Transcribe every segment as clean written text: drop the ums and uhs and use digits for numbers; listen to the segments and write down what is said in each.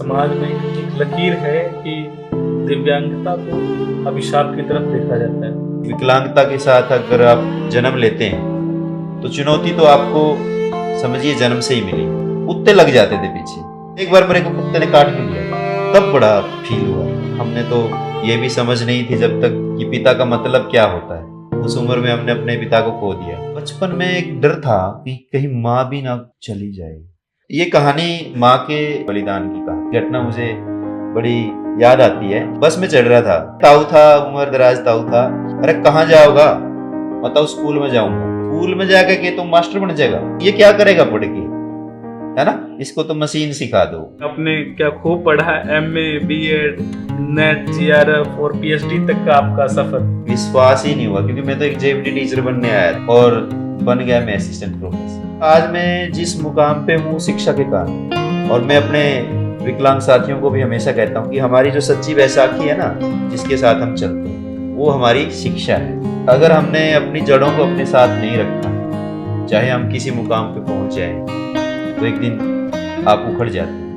समाज में एक लकीर है कि दिव्यांगता को अभिशाप की तरफ देखा जाता है। विकलांगता के साथ अगर आप जन्म लेते हैं तो चुनौती तो आपको समझिए जन्म से ही मिली। कुत्ते लग जाते थे पीछे। एक बार मेरे को कुत्ते ने काट भी लिया, तब बड़ा फील हुआ। हमने तो ये भी समझ नहीं थी जब तक कि पिता का मतलब क्या होता है। उस उम्र में हमने अपने पिता को खो दिया। बचपन में एक डर था कि कहीं माँ भी ना चली जाए। ये कहानी माँ के बलिदान की कहानी घटना मुझे बड़ी याद आती है। बस में चढ़ रहा था, ताऊ था, उम्र दराज ताऊ था। अरे कहाँ जाओगा? बताओ स्कूल में जाऊंगा। स्कूल में जाकर के तुम मास्टर बन जाएगा, ये क्या करेगा पढ़ के, है ना? इसको तो मशीन सिखा दो। आपने क्या खूब पढ़ा, MA, BEd, नेट, GRF और PhD तक का आपका सफर। विश्वास ही नहीं हुआ क्योंकि मैं तो एक JMT टीचर बनने आया था और बन गया मैं असिस्टेंट प्रोफेसर। आज मैं जिस मुकाम पे हूँ शिक्षा के कारण, और मैं अपने विकलांग साथियों को भी हमेशा कहता हूँ कि हमारी जो सच्ची बैसाखी है ना, जिसके साथ हम चलते हैं, वो हमारी शिक्षा है। अगर हमने अपनी जड़ों को अपने साथ नहीं रखा, चाहे हम किसी मुकाम पे पहुंच जाए, तो एक दिन आप उखड़ जाते हैं।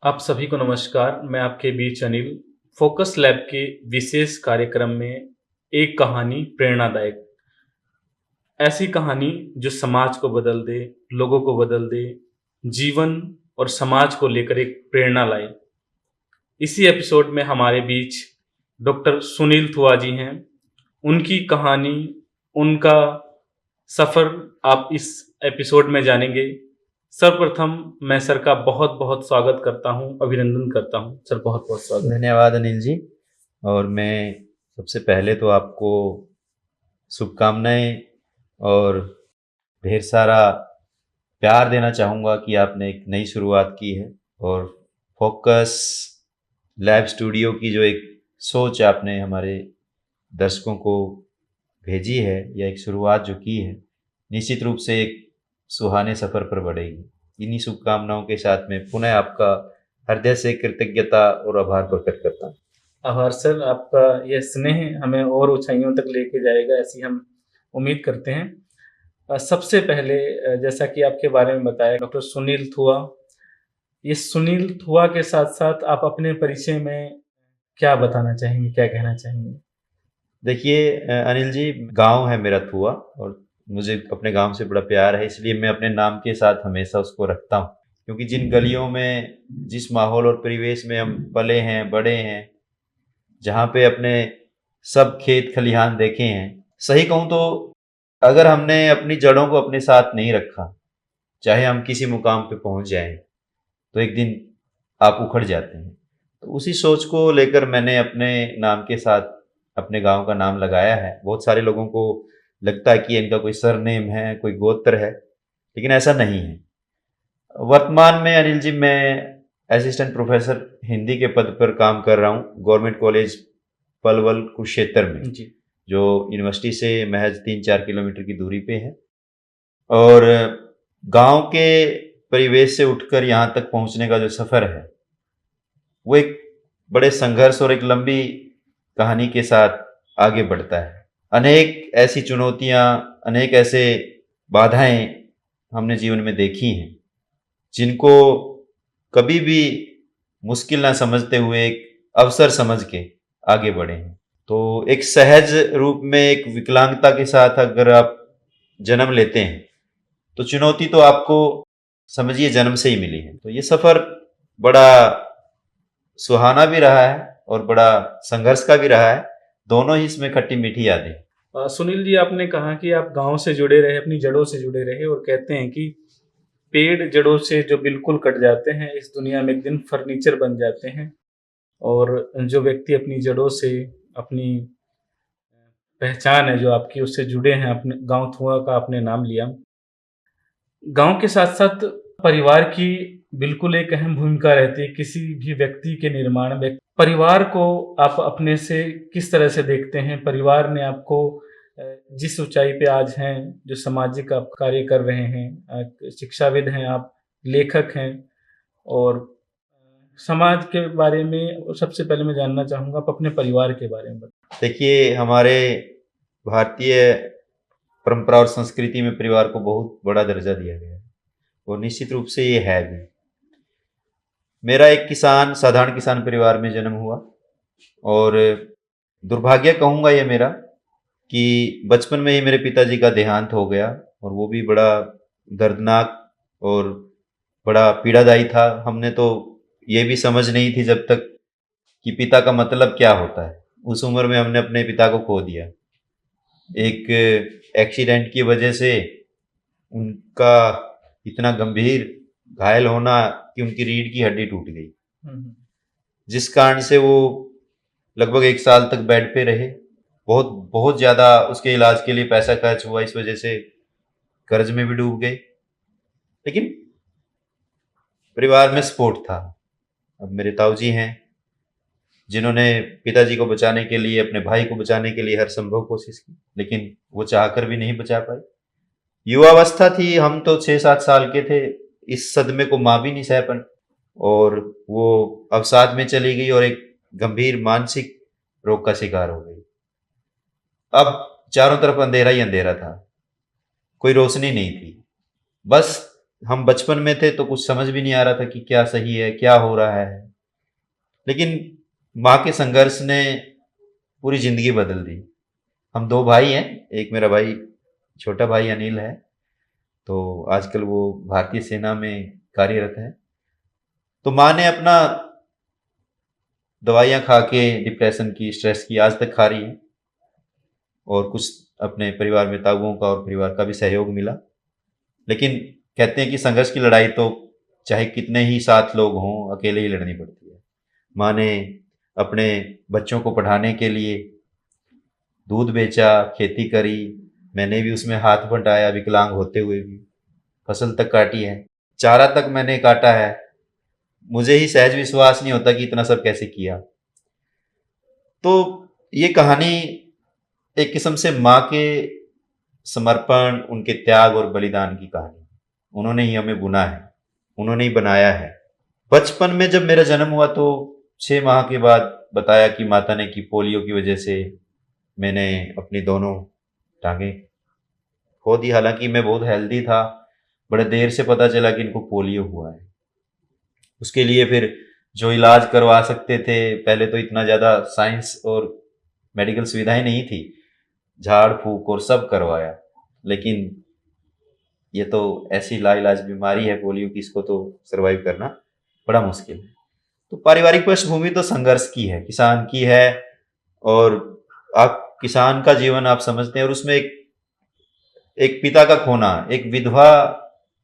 आप सभी को नमस्कार। मैं आपके बीच अनिल, फोकस लैब के विशेष कार्यक्रम में एक कहानी प्रेरणादायक, ऐसी कहानी जो समाज को बदल दे, लोगों को बदल दे, जीवन और समाज को लेकर एक प्रेरणा लाए। इसी एपिसोड में हमारे बीच डॉक्टर सुनील थुआ जी हैं। उनकी कहानी, उनका सफ़र आप इस एपिसोड में जानेंगे। सर्वप्रथम मैं सर का बहुत बहुत स्वागत करता हूं, अभिनंदन करता हूं। सर बहुत बहुत स्वागत। धन्यवाद अनिल जी। और मैं सबसे पहले तो आपको शुभकामनाएं और ढेर सारा प्यार देना चाहूँगा कि आपने एक नई शुरुआत की है, और फोकस लैब स्टूडियो की जो एक सोच आपने हमारे दर्शकों को भेजी है, या एक शुरुआत जो की है, निश्चित रूप से एक सुहाने सफ़र पर बढ़ेगी। इन्हीं शुभकामनाओं के साथ में पुनः आपका हृदय से कृतज्ञता और आभार प्रकट करता हूँ। आभार सर, आपका यह स्नेह हमें और ऊंचाइयों तक लेके जाएगा, ऐसी हम उम्मीद करते हैं। सबसे पहले जैसा कि आपके बारे में बताया, डॉक्टर सुनील थुआ। ये सुनील थुआ के साथ साथ आप अपने परिचय में क्या बताना चाहेंगे, क्या कहना चाहेंगे? देखिए अनिल जी, गांव है मेरा थुआ, और मुझे अपने गांव से बड़ा प्यार है, इसलिए मैं अपने नाम के साथ हमेशा उसको रखता हूँ। क्योंकि जिन गलियों में, जिस माहौल और परिवेश में हम पले हैं, बड़े हैं, जहाँ पे अपने सब खेत खलिहान देखे हैं, सही कहूँ तो अगर हमने अपनी जड़ों को अपने साथ नहीं रखा, चाहे हम किसी मुकाम पे पहुंच जाएं, तो एक दिन आप उखड़ जाते हैं। तो उसी सोच को लेकर मैंने अपने नाम के साथ अपने गांव का नाम लगाया है। बहुत सारे लोगों को लगता है कि इनका कोई सरनेम है, कोई गोत्र है, लेकिन ऐसा नहीं है। वर्तमान में अनिल जी मैं असिस्टेंट प्रोफेसर हिंदी के पद पर काम कर रहा हूँ, गवर्नमेंट कॉलेज पलवल कुरुक्षेत्र में, जी। जो यूनिवर्सिटी से महज 3-4 किलोमीटर की दूरी पे है। और गांव के परिवेश से उठकर यहाँ तक पहुँचने का जो सफ़र है, वो एक बड़े संघर्ष और एक लंबी कहानी के साथ आगे बढ़ता है। अनेक ऐसी चुनौतियाँ, अनेक ऐसे बाधाएं हमने जीवन में देखी हैं, जिनको कभी भी मुश्किल ना समझते हुए एक अवसर समझ के आगे बढ़े हैं। तो एक सहज रूप में एक विकलांगता के साथ अगर आप जन्म लेते हैं, तो चुनौती तो आपको समझिए जन्म से ही मिली है। तो ये सफ़र बड़ा सुहाना भी रहा है और बड़ा संघर्ष का भी रहा है। दोनों ही इसमें खट्टी मीठी यादें। सुनील जी, आपने कहा कि आप गांव से जुड़े रहे, अपनी जड़ों से जुड़े रहे, और कहते हैं कि पेड़ जड़ों से जो बिल्कुल कट जाते हैं, इस दुनिया में एक दिन फर्नीचर बन जाते हैं। और जो व्यक्ति अपनी जड़ों से, अपनी पहचान है जो आपकी, उससे जुड़े हैं, अपने गांव थुआ का आपने नाम लिया। गांव के साथ साथ परिवार की बिल्कुल एक अहम भूमिका रहती है किसी भी व्यक्ति के निर्माण में। परिवार को आप अपने से किस तरह से देखते हैं? परिवार ने आपको जिस ऊंचाई पे आज हैं, जो सामाजिक आप कार्य कर रहे हैं, शिक्षाविद हैं आप, लेखक हैं, और समाज के बारे में सबसे पहले मैं जानना चाहूँगा, आप अपने परिवार के बारे में बताएं। देखिए, हमारे भारतीय परंपरा और संस्कृति में परिवार को बहुत बड़ा दर्जा दिया गया है, और निश्चित रूप से ये है भी। मेरा एक साधारण किसान परिवार में जन्म हुआ, और दुर्भाग्य कहूँगा ये मेरा कि बचपन में ही मेरे पिताजी का देहांत हो गया, और वो भी बड़ा दर्दनाक और बड़ा पीड़ादायी था। हमने तो ये भी समझ नहीं थी जब तक कि पिता का मतलब क्या होता है। उस उम्र में हमने अपने पिता को खो दिया। एक एक्सीडेंट की वजह से उनका इतना गंभीर घायल होना कि उनकी रीढ़ की हड्डी टूट गई, जिस कारण से वो लगभग 1 साल तक बेड पे रहे। बहुत बहुत ज़्यादा उसके इलाज के लिए पैसा खर्च हुआ, इस वजह से कर्ज में भी डूब गए। लेकिन परिवार में सपोर्ट था। अब मेरे ताऊजी हैं जिन्होंने पिताजी को बचाने के लिए, अपने भाई को बचाने के लिए हर संभव कोशिश की, लेकिन वो चाहकर भी नहीं बचा पाए। युवावस्था थी, हम तो 6-7 साल के थे। इस सदमे को माँ भी नहीं सह पाई, और वो अवसाद में चली गई और एक गंभीर मानसिक रोग का शिकार हो गई। अब चारों तरफ अंधेरा ही अंधेरा था, कोई रोशनी नहीं थी। बस हम बचपन में थे तो कुछ समझ भी नहीं आ रहा था कि क्या सही है, क्या हो रहा है। लेकिन माँ के संघर्ष ने पूरी जिंदगी बदल दी। हम 2 भाई हैं, एक मेरा भाई, छोटा भाई अनिल है, तो आजकल वो भारतीय सेना में कार्यरत है। तो माँ ने अपना दवाइयाँ खा के डिप्रेशन की, स्ट्रेस की आज तक खा रही है, और कुछ अपने परिवार में ताऊओं का और परिवार का भी सहयोग मिला। लेकिन कहते हैं कि संघर्ष की लड़ाई तो चाहे कितने ही साथ लोग हों, अकेले ही लड़नी पड़ती है। माँ ने अपने बच्चों को पढ़ाने के लिए दूध बेचा, खेती करी, मैंने भी उसमें हाथ बंटाया, विकलांग होते हुए भी फसल तक काटी है, चारा तक मैंने काटा है। मुझे ही सहज विश्वास नहीं होता कि इतना सब कैसे किया। तो ये कहानी एक किस्म से माँ के समर्पण, उनके त्याग और बलिदान की कहानी। उन्होंने ही हमें बुना है, उन्होंने ही बनाया है। बचपन में जब मेरा जन्म हुआ तो 6 माह के बाद बताया कि माता ने कि पोलियो की वजह से मैंने अपनी दोनों टांगें खो दी। हालांकि मैं बहुत हेल्दी था, बड़े देर से पता चला कि इनको पोलियो हुआ है। उसके लिए फिर जो इलाज करवा सकते थे, पहले तो इतना ज़्यादा साइंस और मेडिकल सुविधाएं नहीं थी, झाड़ फूक और सब करवाया। लेकिन ये तो ऐसी लाइलाज बीमारी है पोलियो की, इसको तो सरवाइव करना बड़ा मुश्किल है। तो पारिवारिक पृष्ठभूमि तो संघर्ष की है, किसान की है, और आप किसान का जीवन आप समझते हैं, और उसमें एक पिता का खोना, एक विधवा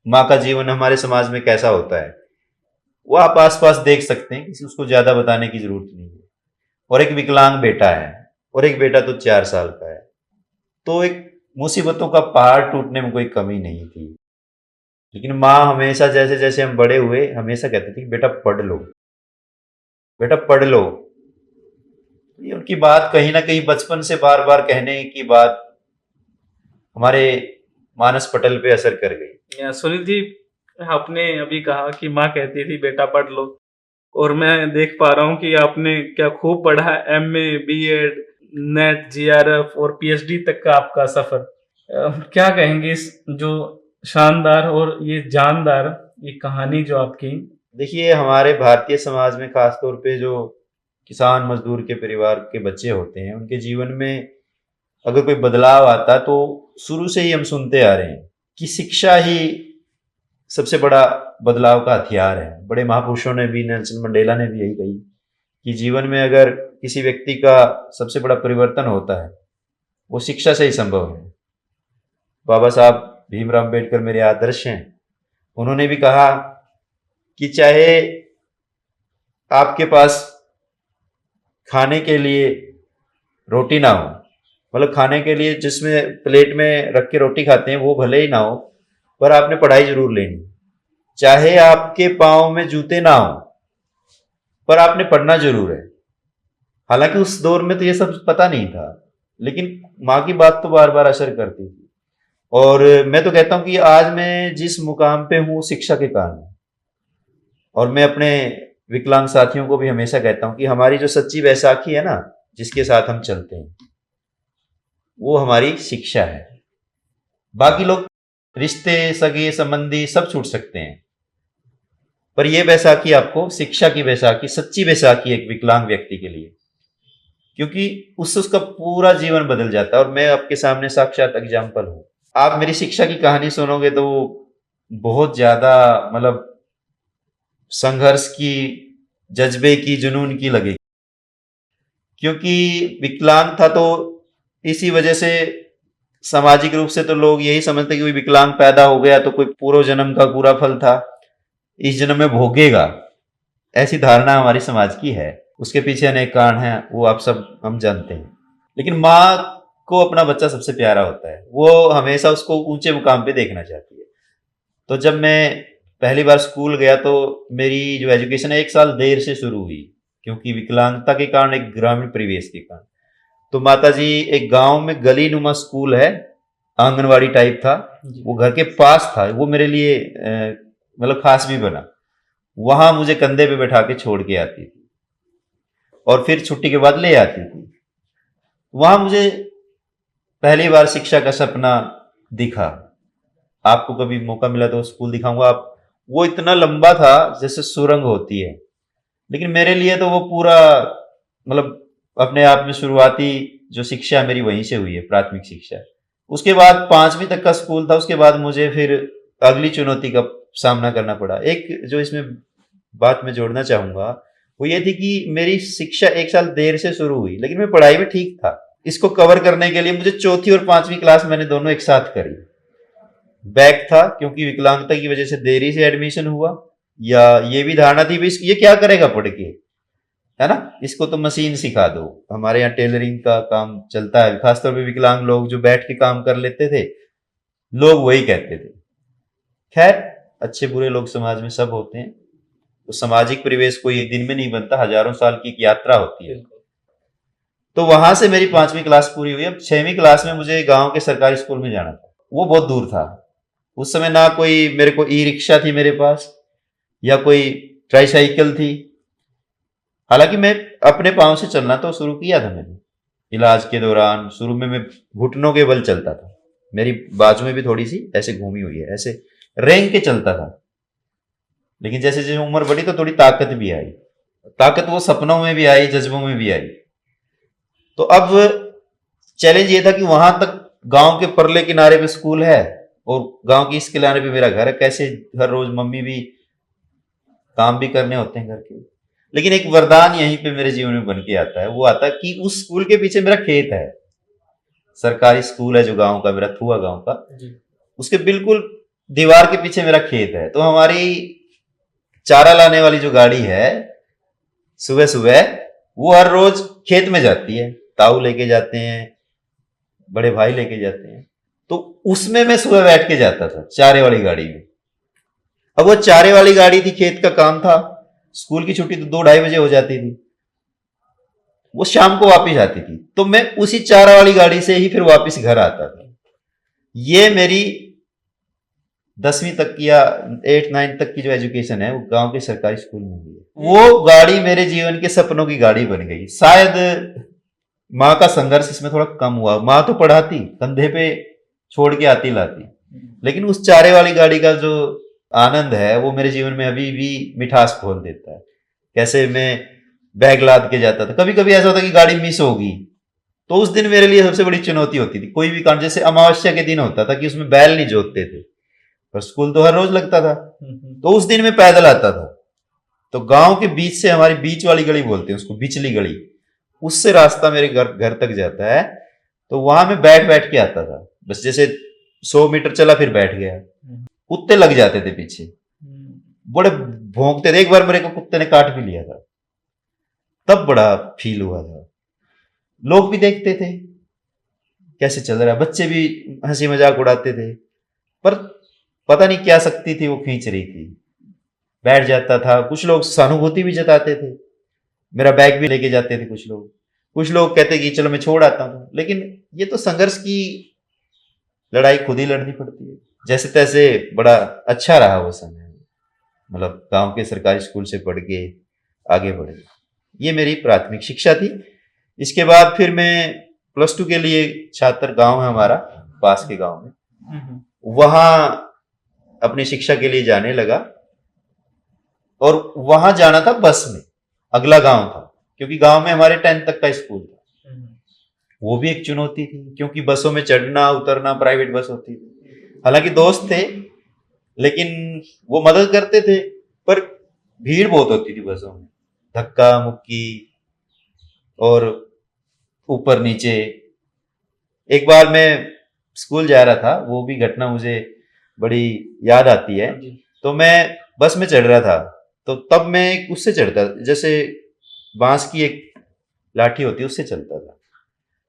माँ का जीवन हमारे समाज में कैसा होता है वो आप आसपास देख सकते हैं, किसी उसको ज्यादा बताने की जरूरत नहीं है। और एक विकलांग बेटा है, और एक बेटा तो 4 साल का है। तो एक मुसीबतों का पहाड़ टूटने में कोई कमी नहीं थी। लेकिन माँ हमेशा, जैसे जैसे हम बड़े हुए, हमेशा कहती थी बेटा पढ़ लो, बेटा पढ़ लो। ये उनकी बात कहीं ना कहीं बचपन से बार बार कहने की बात हमारे मानस पटल पे असर कर गई। सुनील जी, आपने अभी कहा कि माँ कहती थी बेटा पढ़ लो, और मैं देख पा रहा हूँ कि आपने क्या खूब पढ़ा, एमए, बीएड, नेट, जीआरएफ और पीएचडी तक का आपका सफर। क्या कहेंगे इस जो शानदार और ये जानदार ये कहानी जो आपकी? देखिए, हमारे भारतीय समाज में खासतौर पे जो किसान मजदूर के परिवार के बच्चे होते हैं, उनके जीवन में अगर कोई बदलाव आता तो शुरू से ही हम सुनते आ रहे हैं कि शिक्षा ही सबसे बड़ा बदलाव का हथियार है। बड़े महापुरुषों ने भी, नेल्सन मंडेला ने भी यही कही कि जीवन में अगर किसी व्यक्ति का सबसे बड़ा परिवर्तन होता है वो शिक्षा से ही संभव है। बाबा साहब भीमराव अम्बेडकर मेरे आदर्श हैं। उन्होंने भी कहा कि चाहे आपके पास खाने के लिए रोटी ना हो, मतलब खाने के लिए जिसमें प्लेट में रख के रोटी खाते हैं वो भले ही ना हो, पर आपने पढ़ाई जरूर लेनी। चाहे आपके पाँव में जूते ना हो, पर आपने पढ़ना जरूर है। हालांकि उस दौर में तो ये सब पता नहीं था, लेकिन माँ की बात तो बार बार असर करती थी। और मैं तो कहता हूँ कि आज मैं जिस मुकाम पे हूँ शिक्षा के कारण। और मैं अपने विकलांग साथियों को भी हमेशा कहता हूँ कि हमारी जो सच्ची बैसाखी है ना, जिसके साथ हम चलते हैं, वो हमारी शिक्षा है। बाकी लोग रिश्ते, सगे संबंधी सब छूट सकते हैं, पर यह बैसाखी आपको शिक्षा की बैसाखी, सच्ची बैसाखी एक विकलांग व्यक्ति के लिए, क्योंकि उससे उसका पूरा जीवन बदल जाता है। और मैं आपके सामने साक्षात एग्जाम्पल हूं। आप मेरी शिक्षा की कहानी सुनोगे तो बहुत ज्यादा मतलब संघर्ष की, जज्बे की, जुनून की लगेगी, क्योंकि विकलांग था तो इसी वजह से सामाजिक रूप से तो लोग यही समझते कि कोई विकलांग पैदा हो गया तो कोई पूर्व जन्म का पूरा फल था, इस जन्म में भोगेगा, ऐसी धारणा हमारी समाज की है। उसके पीछे अनेक कारण हैं, वो आप सब हम जानते हैं। लेकिन माँ को अपना बच्चा सबसे प्यारा होता है, वो हमेशा उसको ऊंचे मुकाम पे देखना चाहती है। तो जब मैं पहली बार स्कूल गया तो मेरी जो एजुकेशन है 1 साल देर से शुरू हुई, क्योंकि विकलांगता के कारण, एक ग्रामीण परिवेश के कारण। तो माताजी, एक गांव में गली नुमा स्कूल है, आंगनवाड़ी टाइप था, वो घर के पास था, वो मेरे लिए मतलब खास भी बना। वहां मुझे कंधे पे बैठा के छोड़ के आती थी और फिर छुट्टी के बाद ले आती थी। वहां मुझे पहली बार शिक्षा का सपना दिखा। आपको कभी मौका मिला तो स्कूल दिखाऊंगा। आप, वो इतना लंबा था जैसे सुरंग होती है, लेकिन मेरे लिए तो वो पूरा मतलब अपने आप में शुरुआती जो शिक्षा मेरी वहीं से हुई है, प्राथमिक शिक्षा। उसके बाद 5वीं तक का स्कूल था, उसके बाद मुझे फिर अगली चुनौती का सामना करना पड़ा। एक जो इसमें बात मैं जोड़ना चाहूंगा वो ये थी कि मेरी शिक्षा 1 साल देर से शुरू हुई, लेकिन मैं पढ़ाई में ठीक था। इसको कवर करने के लिए मुझे चौथी और 5वीं क्लास मैंने दोनों एक साथ करी। बैक था क्योंकि विकलांगता की वजह से देरी से एडमिशन हुआ, या ये भी धारणा थी भी ये क्या करेगा पढ़ के, है ना, इसको तो मशीन सिखा दो। हमारे यहाँ टेलरिंग का काम चलता है, खासतौर पे विकलांग लोग जो बैठ के काम कर लेते थे, लोग वही कहते थे। खैर, अच्छे बुरे लोग समाज में सब होते हैं। तो सामाजिक परिवेश कोई एक दिन में नहीं बनता, हजारों साल की एक यात्रा होती है। तो वहां से मेरी 5वीं क्लास पूरी हुई। अब 6वीं क्लास में मुझे गांव के सरकारी स्कूल में जाना था, वो बहुत दूर था। उस समय ना कोई मेरे को ई रिक्शा थी मेरे पास, या कोई ट्राईसाइकिल थी। हालांकि मैं अपने पांव से चलना तो शुरू किया था मैंने। इलाज के दौरान शुरू में मैं घुटनों के बल चलता था, मेरी बाजू में भी थोड़ी सी ऐसे घूमी हुई है, ऐसे रेंग के चलता था। लेकिन जैसे जैसे उम्र बढ़ी तो थोड़ी ताकत भी आई। ताकत वो सपनों में भी आई, जज्बों में भी आई। तो अब चैलेंज ये था कि वहां तक गांव के परले किनारे पे स्कूल है और गांव की इस किनारे पे मेरा घर है। कैसे हर रोज मम्मी भी काम भी करने होते हैं घर के। लेकिन एक वरदान यहीं पे मेरे जीवन में बन के आता है, वो आता है कि उस स्कूल के पीछे मेरा खेत है। सरकारी स्कूल है जो गांव का, मेरा थुआ गांव का, उसके बिल्कुल दीवार के पीछे मेरा खेत है। तो हमारी चारा लाने वाली जो गाड़ी है सुबह सुबह, वो हर रोज खेत में जाती है। ताऊ लेके जाते हैं, बड़े भाई लेके जाते हैं। तो उसमें मैं सुबह बैठ के जाता था, चारे वाली गाड़ी में। अब वो चारे वाली गाड़ी थी, खेत का काम था। स्कूल की छुट्टी तो 2-2:30 बजे हो जाती थी, वो शाम को वापस आती थी। तो मैं उसी चारा वाली गाड़ी से ही फिर वापस घर आता था। ये मेरी 10वीं तक या 8-9 तक की जो एजुकेशन है वो गांव के सरकारी स्कूल में हुई है। वो गाड़ी मेरे जीवन के सपनों की गाड़ी बन गई। शायद माँ का संघर्ष इसमें थोड़ा कम हुआ। माँ तो पढ़ाती, कंधे पे छोड़ के आती लाती, लेकिन उस चारे वाली गाड़ी का जो आनंद है वो मेरे जीवन में अभी भी मिठास खोल देता है। कैसे मैं बैग लाद के जाता था, कभी कभी ऐसा होता कि गाड़ी मिस होगी, तो उस दिन मेरे लिए सबसे बड़ी चुनौती होती थी। कोई भी काम, जैसे अमावस्या के दिन होता था कि उसमें बैल नहीं जोतते थे, पर स्कूल तो हर रोज लगता था, तो उस दिन मैं पैदल आता था। तो गांव के बीच से, हमारी बीच वाली गली बोलते हैं उसको, बिचली गली, उससे रास्ता मेरे घर तक जाता है। तो वहां मैं बैठ बैठ के आता था, बस जैसे 100 मीटर चला फिर बैठ गया। कुत्ते लग जाते थे पीछे, बड़े भौंकते थे। एक बार मेरे को कुत्ते ने काट भी लिया था, तब बड़ा फील हुआ था। लोग भी देखते थे कैसे चल रहा है, बच्चे भी हंसी मजाक उड़ाते थे, पर पता नहीं क्या शक्ति थी वो खींच रही थी। बैठ जाता था, कुछ लोग सहानुभूति भी जताते थे, मेरा बैग भी लेके जाते थे कुछ लोग कहते कि चलो मैं छोड़ आता हूँ। लेकिन ये तो संघर्ष की लड़ाई खुद ही लड़नी पड़ती है। जैसे तैसे बड़ा अच्छा रहा वो समय, मतलब गांव के सरकारी स्कूल से पढ़ के आगे बढ़े। ये मेरी प्राथमिक शिक्षा थी। इसके बाद फिर मैं +2 के लिए, छात्र गांव है हमारा पास के गांव में, वहां अपनी शिक्षा के लिए जाने लगा। और वहां जाना था बस में, अगला गांव था, क्योंकि गांव में हमारे 10th तक का स्कूल था। वो भी एक चुनौती थी, क्योंकि बसों में चढ़ना उतरना, प्राइवेट बस होती थी। हालांकि दोस्त थे, लेकिन वो मदद करते थे, पर भीड़ बहुत होती थी बसों में, धक्का मुक्की और ऊपर नीचे। एक बार मैं स्कूल जा रहा था, वो भी घटना मुझे बड़ी याद आती है। तो मैं बस में चढ़ रहा था, तो तब मैं एक उससे चढ़ता, जैसे बांस की एक लाठी होती है, उससे चलता था।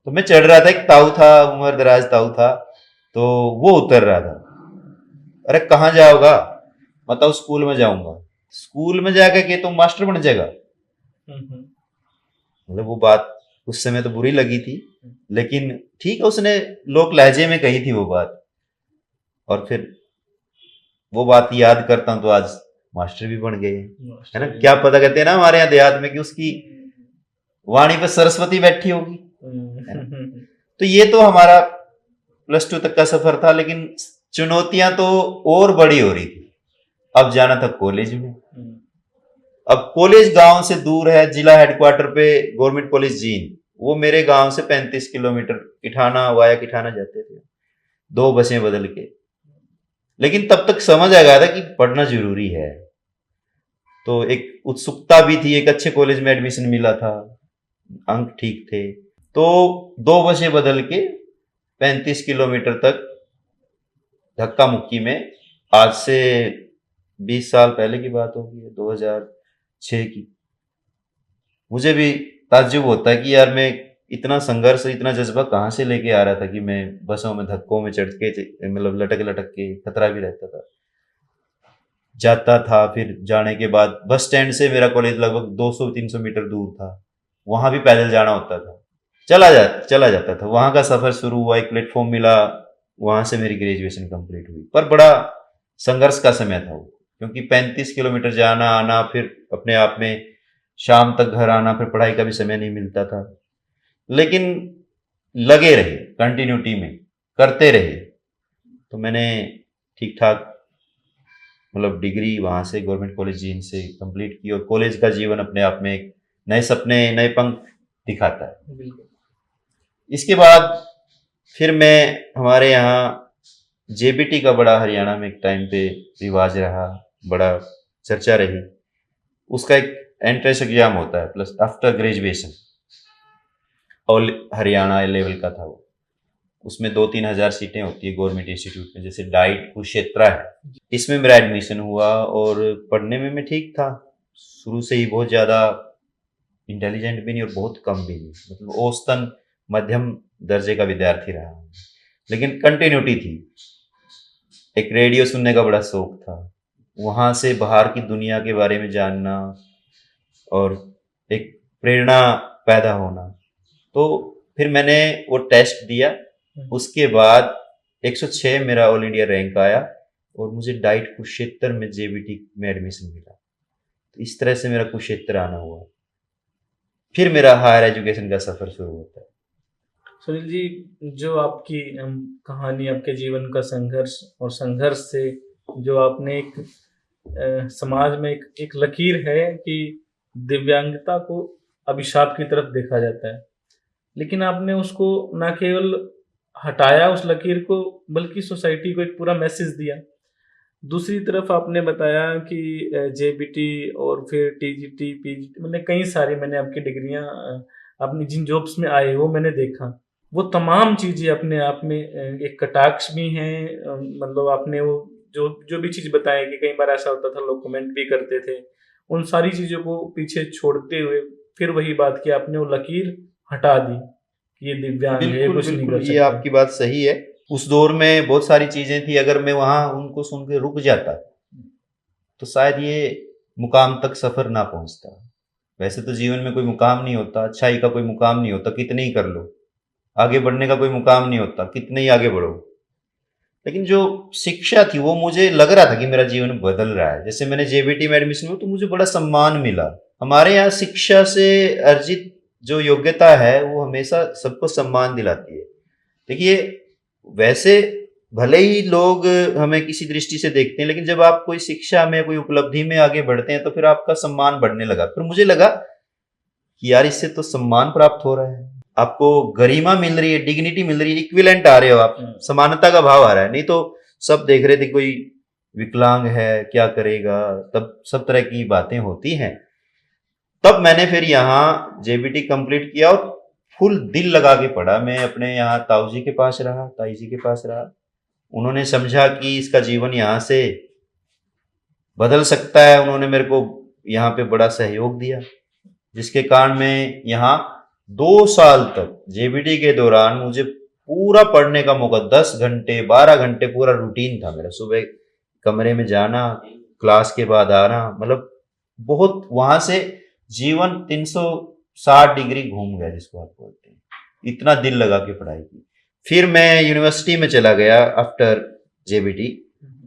तो मैं चढ़ रहा था, एक ताऊ था, उम्र दराज ताऊ था, तो वो उतर रहा था। अरे कहाँ जाओगा? बताओ, स्कूल में जाऊंगा। स्कूल में जाकर के तुम मास्टर बन जाएगा? मतलब वो बात उस समय तो बुरी लगी थी, लेकिन ठीक है, उसने लोक लहजे में कही थी वो बात। और फिर वो बात याद करता हूं तो आज मास्टर भी बन गए, है ना। क्या पता, कहते हैं ना हमारे यहाँ देहात में कि उसकी वाणी पर सरस्वती बैठी होगी, है ना? तो ये तो हमारा +2 तक का सफर था, लेकिन चुनौतियां तो और बड़ी हो रही थी। अब जाना था कॉलेज में। अब कॉलेज गांव से दूर है, जिला हेडक्वार्टर पे गवर्नमेंट कॉलेज जींद, वो मेरे गांव से 35 किलोमीटर, किठाना वाया किठाना जाते थे, 2 बसें बदल के। लेकिन तब तक समझ आ गया था कि पढ़ना जरूरी है। तो एक उत्सुकता भी थी, एक अच्छे कॉलेज में एडमिशन मिला था, अंक ठीक थे, तो 2 बसें बदल के 35 किलोमीटर तक धक्का मुक्की में, आज से 20 साल पहले की बात होगी, 2006 की। मुझे भी ताज्जुब होता है कि यार मैं इतना संघर्ष, इतना जज्बा कहाँ से लेके आ रहा था कि मैं बसों में धक्कों में चढ़ के, मतलब लटक लटक के, खतरा भी रहता था, जाता था। फिर जाने के बाद बस स्टैंड से मेरा कॉलेज लगभग 200-300 मीटर दूर था, वहां भी पैदल जाना होता था, चला जाता था। वहां का सफर शुरू हुआ, एक प्लेटफॉर्म मिला, वहां से मेरी ग्रेजुएशन कंप्लीट हुई। पर बड़ा संघर्ष का समय था वो, क्योंकि 35 किलोमीटर जाना आना, फिर अपने आप में शाम तक घर आना, फिर पढ़ाई का भी समय नहीं मिलता था। लेकिन लगे रहे, कंटिन्यूटी में करते रहे, तो मैंने ठीक ठाक, मतलब डिग्री वहां से गवर्नमेंट कॉलेज जींद से कंप्लीट की। और कॉलेज का जीवन अपने आप में एक नए सपने, नए पंख दिखाता है। इसके बाद फिर मैं, हमारे यहाँ जेबीटी का बड़ा हरियाणा में एक टाइम पे रिवाज रहा, बड़ा चर्चा रही। उसका एक एंट्रेंस एग्जाम होता है plus after graduation, all Haryana level का था वो। उसमें 2-3 हजार सीटें होती है गवर्नमेंट इंस्टीट्यूट में, जैसे डाइट कुरुक्षेत्रा है। इसमें मेरा एडमिशन हुआ, और पढ़ने में मैं ठीक था, शुरू से ही बहुत ज़्यादा इंटेलिजेंट भी नहीं और बहुत कम भी नहीं, मतलब औसतन मध्यम दर्जे का विद्यार्थी रहा। लेकिन कंटिन्यूटी थी, एक रेडियो सुनने का बड़ा शौक था, वहाँ से बाहर की दुनिया के बारे में जानना और एक प्रेरणा पैदा होना। तो फिर मैंने वो टेस्ट दिया, उसके बाद 106 मेरा ऑल इंडिया रैंक आया, और मुझे डाइट कुरुक्षेत्र में जेबीटी में एडमिशन मिला। तो इस तरह से मेरा कुरुक्षेत्र आना हुआ, फिर मेरा हायर एजुकेशन का सफर शुरू होता है। सुनील जी, जो आपकी कहानी, आपके जीवन का संघर्ष, और संघर्ष से जो आपने एक समाज में एक लकीर है कि दिव्यांगता को अभिशाप की तरफ देखा जाता है, लेकिन आपने उसको ना केवल हटाया उस लकीर को, बल्कि सोसाइटी को एक पूरा मैसेज दिया। दूसरी तरफ आपने बताया कि जेबीटी और फिर टीजीटी, पीजीटी, मैंने कई सारी, मैंने आपकी डिग्रियां अपनी जिन जॉब्स में आए वो मैंने देखा। वो तमाम चीज़ें अपने आप में एक कटाक्ष भी हैं। मतलब आपने वो जो जो भी चीज़ बताई कि कई बार ऐसा होता था लोग कमेंट भी करते थे, उन सारी चीज़ों को पीछे छोड़ते हुए फिर वही बात कि आपने वो लकीर हटा दी कि ये दिव्यांग है, ये बिल्कुल कुछ नहीं बिल्कुल, कर ये सकते। आपकी बात सही है। उस दौर में बहुत सारी चीजें थी, अगर मैं वहां उनको सुन के रुक जाता तो शायद ये मुकाम तक सफर ना पहुंचता। वैसे तो जीवन में कोई मुकाम नहीं होता, अच्छाई का कोई मुकाम नहीं होता, कितने ही कर लो। आगे बढ़ने का कोई मुकाम नहीं होता, कितने ही आगे बढ़ो। लेकिन जो शिक्षा थी, वो मुझे लग रहा था कि मेरा जीवन बदल रहा है। जैसे मैंने जेबीटी में एडमिशन हुआ तो मुझे बड़ा सम्मान मिला। हमारे यहाँ शिक्षा से अर्जित जो योग्यता है वो हमेशा सबको सम्मान दिलाती है। देखिए, वैसे भले ही लोग हमें किसी दृष्टि से देखते हैं, लेकिन जब आप कोई शिक्षा में, कोई उपलब्धि में आगे बढ़ते हैं तो फिर आपका सम्मान बढ़ने लगा। फिर मुझे लगा कि यार इससे तो सम्मान प्राप्त हो रहा है, आपको गरिमा मिल रही है, डिग्निटी मिल रही है, इक्विवेलेंट आ रहे हो आप, समानता का भाव आ रहा है। नहीं तो सब देख रहे थे कोई विकलांग है, क्या करेगा, तब सब तरह की बातें होती हैं। तब मैंने फिर यहाँ जेबीटी कंप्लीट किया और फुल दिल लगा के पढ़ा। मैं अपने यहाँ ताऊ जी के पास रहा, ताई जी के पास रहा। उन्होंने समझा कि इसका जीवन यहाँ से बदल सकता है। उन्होंने मेरे को यहाँ पे बड़ा सहयोग दिया, जिसके कारण मैं यहाँ 2 साल तक जेबीटी के दौरान मुझे पूरा पढ़ने का मौका, 10 घंटे 12 घंटे पूरा रूटीन था मेरा। सुबह कमरे में जाना, क्लास के बाद आना, मतलब बहुत वहां से जीवन 360 डिग्री घूम गया जिसको आप बोलते हैं। इतना दिल लगा के पढ़ाई की। फिर मैं यूनिवर्सिटी में चला गया आफ्टर जेबीटी।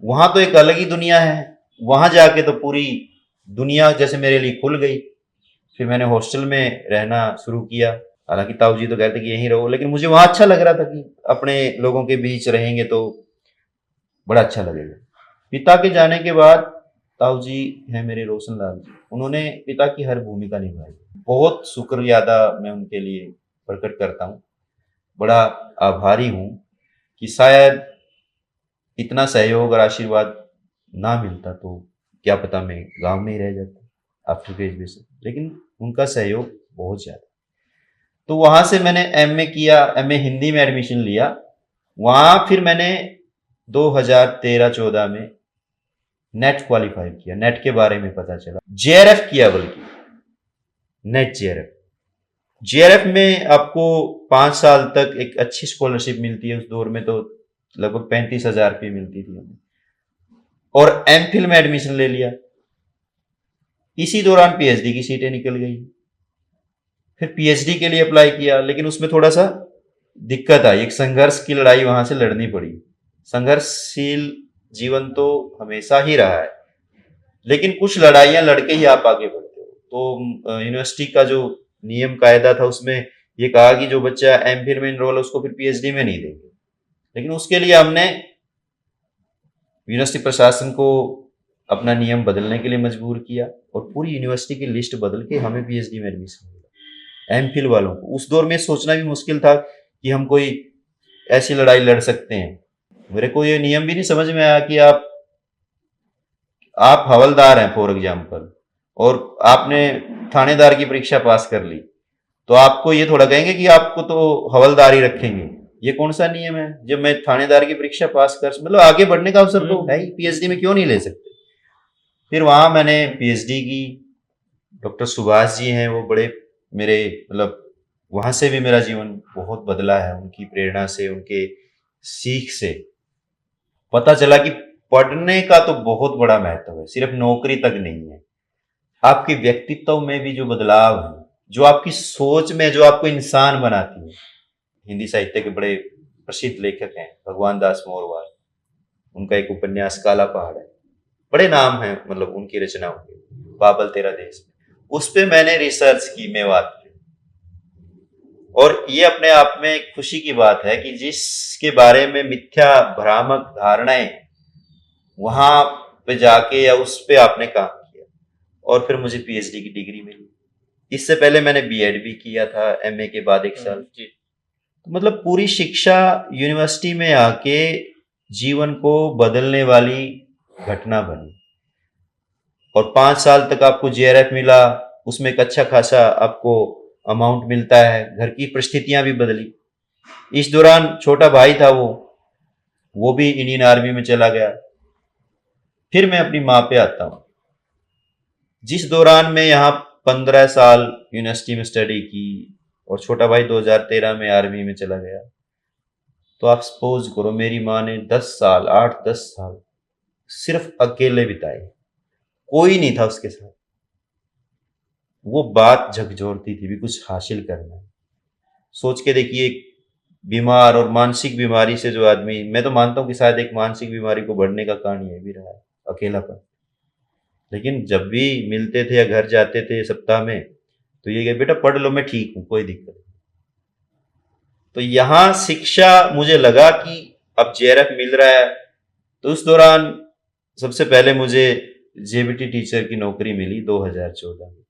वहां तो एक अलग ही दुनिया है। वहां जाके तो पूरी दुनिया जैसे मेरे लिए खुल गई। फिर मैंने हॉस्टल में रहना शुरू किया। हालांकि ताऊ जी तो कहते कि यहीं रहो, लेकिन मुझे वहां अच्छा लग रहा था कि अपने लोगों के बीच रहेंगे तो बड़ा अच्छा लगेगा। पिता के जाने के बाद ताऊ जी हैं मेरे रोशन लाल जी, उन्होंने पिता की हर भूमिका निभाई। बहुत शुक्रिया अदा मैं उनके लिए प्रकट करता हूँ। बड़ा आभारी हूँ कि शायद इतना सहयोग और आशीर्वाद ना मिलता तो क्या पता मैं गांव में ही रह जाता आफ्टर ग्रेजुएशन, लेकिन उनका सहयोग बहुत ज़्यादा। तो वहाँ से मैंने एमए किया, एमए हिंदी में एडमिशन लिया। वहाँ फिर मैंने 2013-14 में नेट क्वालिफाई किया। नेट के बारे में पता चला, जेआरएफ किया, बल्कि नेट जेआरएफ। जेआरएफ में आपको 5 साल तक एक अच्छी स्कॉलरशिप मिलती है। उस दौर में तो लगभग 35,000 रुपये मिलती थी हमें। और एमफिल में एडमिशन ले लिया। इसी दौरान पीएचडी की सीटें निकल गई। फिर पीएचडी के लिए अप्लाई किया, लेकिन उसमें थोड़ा सा दिक्कत आई। एक संघर्ष की लड़ाई वहां से लड़नी पड़ी। संघर्षशील जीवन तो हमेशा ही रहा है, लेकिन कुछ लड़ाइयां लड़के ही आप आगे बढ़ते हो। तो यूनिवर्सिटी का जो नियम कायदा था उसमें ये कहा कि जो बच्चा एमफिल में इनरोल है उसको फिर पीएचडी में नहीं देंगे। लेकिन उसके लिए हमने यूनिवर्सिटी प्रशासन को अपना नियम बदलने के लिए मजबूर किया और पूरी यूनिवर्सिटी की लिस्ट बदल के हमें पीएचडी में एडमिशन मिला। एमफिल वालों को उस दौर में सोचना भी मुश्किल था कि हम कोई ऐसी लड़ाई लड़ सकते हैं। मेरे को ये नियम भी नहीं समझ में आया कि आप हवलदार हैं फॉर एग्जाम्पल, और आपने थानेदार की परीक्षा पास कर ली, तो आपको ये थोड़ा कहेंगे कि आपको तो हवलदार ही रखेंगे। ये कौन सा नियम है? जब मैं थानेदार की परीक्षा पास कर, मतलब आगे बढ़ने का अवसर तो है ही, पीएचडी में क्यों नहीं ले सकते। फिर वहां मैंने पीएचडी की। डॉक्टर सुभाष जी हैं, वो बड़े मेरे, मतलब वहां से भी मेरा जीवन बहुत बदला है। उनकी प्रेरणा से, उनके सीख से पता चला कि पढ़ने का तो बहुत बड़ा महत्व है, सिर्फ नौकरी तक नहीं है। आपके व्यक्तित्व में भी जो बदलाव है, जो आपकी सोच में, जो आपको इंसान बनाती है। हिंदी साहित्य के बड़े प्रसिद्ध लेखक हैं भगवान दास मोरवाल, उनका एक उपन्यास काला पहाड़ है, बड़े नाम हैं मतलब उनकी रचनाओं के, बाबल तेरा देश। उस पे मैंने रिसर्च की मेवात पे, और ये अपने आप में एक खुशी की बात है कि जिसके बारे में मिथ्या भ्रामक धारणाएं, वहां पे जाके या उस पे आपने काम किया और फिर मुझे पीएचडी की डिग्री मिली। इससे पहले मैंने बीएड भी किया था, एमए के बाद 1 साल। तो मतलब पूरी शिक्षा यूनिवर्सिटी में आके जीवन को बदलने वाली घटना बनी। और 5 साल तक आपको जेआरएफ मिला, उसमें एक अच्छा खासा आपको अमाउंट मिलता है। घर की परिस्थितियां भी बदली। इस दौरान छोटा भाई था, वो भी इंडियन आर्मी में चला गया। फिर मैं अपनी माँ पे आता हूँ। जिस दौरान मैं यहाँ 15 साल यूनिवर्सिटी में स्टडी की और छोटा भाई 2013 में आर्मी में चला गया, तो आप सपोज करो मेरी माँ ने 10 साल, 8-10 साल सिर्फ अकेले बिताए, कोई नहीं था उसके साथ। वो बात झकझोरती थी भी कुछ हासिल करना है। सोच के देखिए, एक बीमार और मानसिक बीमारी से जो आदमी, मैं तो मानता हूँ कि शायद एक मानसिक बीमारी को बढ़ने का कारण ये भी रहा है, अकेलापन। लेकिन जब भी मिलते थे या घर जाते थे सप्ताह में, तो ये कहे बेटा पढ़ लो, मैं ठीक हूँ, कोई दिक्कत नहीं। तो यहाँ शिक्षा मुझे लगा कि अब जेआरएफ मिल रहा है। तो उस दौरान सबसे पहले मुझे जेबीटी टीचर की नौकरी मिली 2014 में,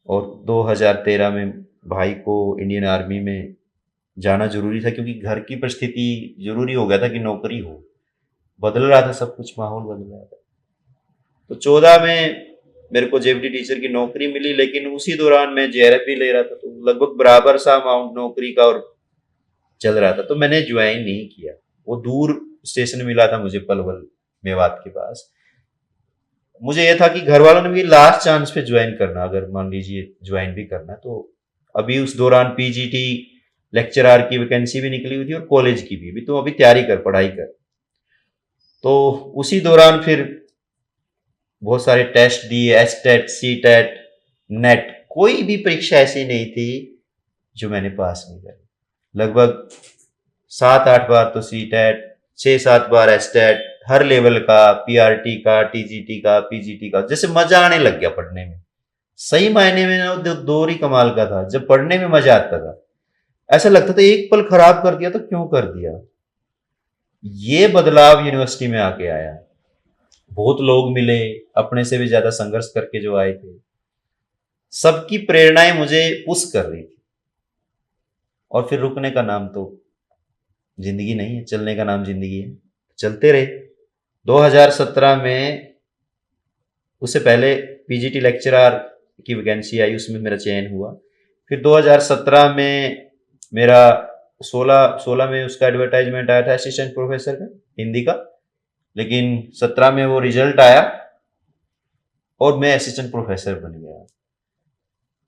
और 2013 में भाई को इंडियन आर्मी में जाना जरूरी था, क्योंकि घर की परिस्थिति जरूरी हो गया था कि नौकरी हो, बदल रहा था सब कुछ, माहौल बदल रहा था। तो 14 में मेरे को जेबीटी टीचर की नौकरी मिली, लेकिन उसी दौरान मैं जेआरएफ भी ले रहा था, तो लगभग बराबर सा अमाउंट नौकरी का और चल रहा था, तो मैंने ज्वाइन नहीं किया। वो दूर स्टेशन मिला था मुझे, पलवल मेवात के पास। मुझे ये था कि घर वालों ने भी लास्ट चांस पे ज्वाइन करना, अगर मान लीजिए ज्वाइन भी करना, तो अभी उस दौरान पीजीटी लेक्चरर की वैकेंसी भी निकली हुई थी और कॉलेज की भी तो अभी तैयारी कर, पढ़ाई कर। तो उसी दौरान फिर बहुत सारे टेस्ट दिए, एसटेट, सीटेट, नेट, कोई भी परीक्षा ऐसी नहीं थी जो मैंने पास नहीं करी। लगभग 7-8 बार तो सीटेट, 6-7 बार एसटेट, हर लेवल का, पीआरटी का, टीजीटी का, पीजीटी का, जैसे मजा आने लग गया पढ़ने में। सही मायने में ना दौर ही कमाल का था, जब पढ़ने में मजा आता था। ऐसा लगता था एक पल खराब कर दिया तो क्यों कर दिया। ये बदलाव यूनिवर्सिटी में आके आया। बहुत लोग मिले, अपने से भी ज्यादा संघर्ष करके जो आए थे, सबकी प्रेरणाएं मुझे पुश कर रही थी। और फिर रुकने का नाम तो जिंदगी नहीं है, चलने का नाम जिंदगी है, चलते रहे। 2017 में, उससे पहले पीजीटी लेक्चरर की वैकेंसी आई, उसमें मेरा चयन हुआ। फिर 2017 में मेरा 16 में उसका एडवर्टाइजमेंट आया था असिस्टेंट प्रोफेसर का हिंदी का, लेकिन 17 में वो रिजल्ट आया और मैं असिस्टेंट प्रोफेसर बन गया।